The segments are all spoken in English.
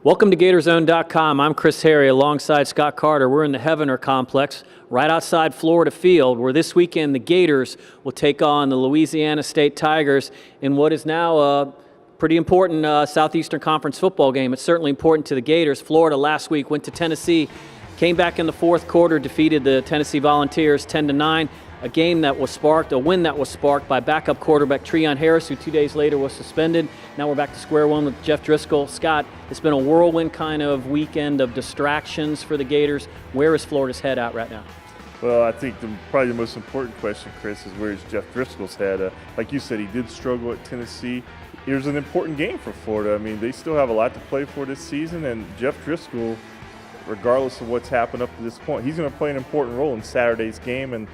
Welcome to GatorZone.com. I'm Chris Harry alongside Scott Carter. We're in the Heavener complex right outside Florida Field, where this weekend the Gators will take on the Louisiana State Tigers in what is now a pretty important Southeastern Conference football game. It's certainly important to the Gators. Florida last week went to Tennessee, came back in the fourth quarter, defeated the Tennessee Volunteers 10-9. A win that was sparked by backup quarterback Treon Harris, who 2 days later was suspended. Now we're back to square one with Jeff Driscoll. Scott, it's been a whirlwind kind of weekend of distractions for the Gators. Where is Florida's head at right now? Well, I think probably the most important question, Chris, is where is Jeff Driscoll's head? Like you said, he did struggle at Tennessee. Here's an important game for Florida. I mean, they still have a lot to play for this season, and Jeff Driscoll, regardless of what's happened up to this point, he's going to play an important role in Saturday's game. And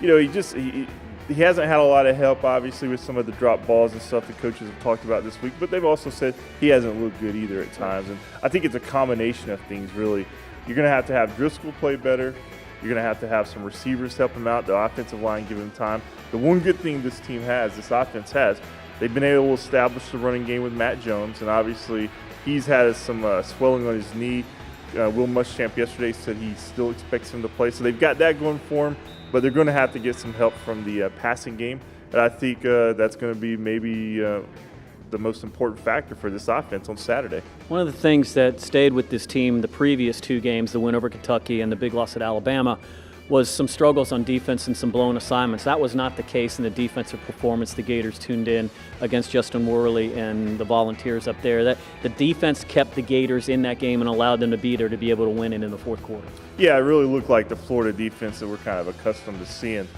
you know, he hasn't had a lot of help, obviously, with some of the drop balls and stuff the coaches have talked about this week, but they've also said he hasn't looked good either at times. And I think it's a combination of things, really. You're going to have Driscoll play better. You're going to have some receivers help him out, the offensive line give him time. The one good thing this offense has, they've been able to establish the running game with Matt Jones, and obviously he's had some swelling on his knee. Will Muschamp yesterday said he still expects him to play, so they've got that going for him. But they're going to have to get some help from the passing game. And I think that's going to be maybe the most important factor for this offense on Saturday. One of the things that stayed with this team the previous two games, the win over Kentucky and the big loss at Alabama, was some struggles on defense and some blown assignments. That was not the case in the defensive performance the Gators tuned in against Justin Worley and the Volunteers up there. That the defense kept the Gators in that game and allowed them to be there to be able to win it in the fourth quarter. Yeah, it really looked like the Florida defense that we're kind of accustomed to seeing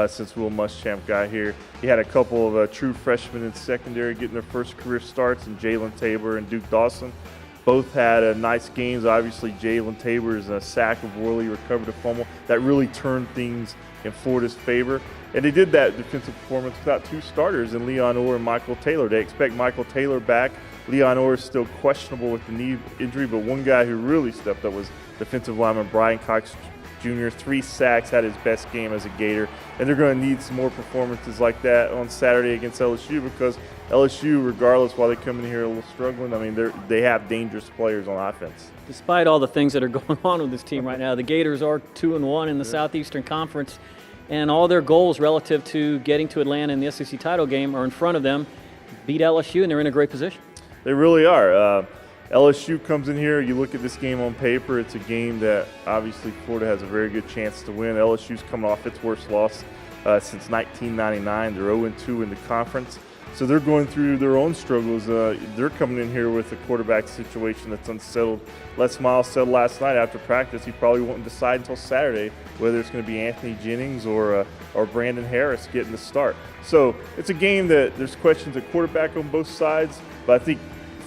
since Will Muschamp got here. He had a couple of true freshmen in secondary getting their first career starts, in Jalen Tabor and Duke Dawson. Both had nice games. Obviously, Jalen Tabor's sack of Worley, recovered a fumble. That really turned things in Florida's favor. And they did that defensive performance without two starters in Leon Orr and Michael Taylor. They expect Michael Taylor back. Leon Orr is still questionable with the knee injury, but one guy who really stepped up was defensive lineman Brian Cox Jr. 3 sacks, had his best game as a Gator. And they're going to need some more performances like that on Saturday against LSU, because LSU, regardless, while they come in here a little struggling, I mean, they have dangerous players on offense. Despite all the things that are going on with this team right now, the Gators are 2-1 in the Southeastern Conference, and all their goals relative to getting to Atlanta in the SEC title game are in front of them. Beat LSU, and they're in a great position. They really are. LSU comes in here, you look at this game on paper, it's a game that obviously Florida has a very good chance to win. LSU's coming off its worst loss since 1999. They're 0-2 in the conference. So they're going through their own struggles. They're coming in here with a quarterback situation that's unsettled. Les Miles said last night after practice he probably won't decide until Saturday whether it's going to be Anthony Jennings or Brandon Harris getting the start. So it's a game that there's questions at quarterback on both sides, but I think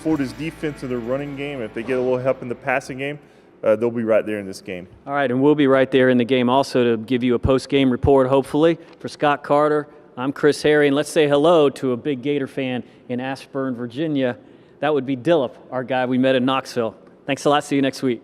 Florida's defense and their running game, if they get a little help in the passing game, they'll be right there in this game. All right, and we'll be right there in the game also to give you a post-game report, hopefully. For Scott Carter, I'm Chris Harry, and let's say hello to a big Gator fan in Ashburn, Virginia. That would be Dillip, our guy we met in Knoxville. Thanks a lot. See you next week.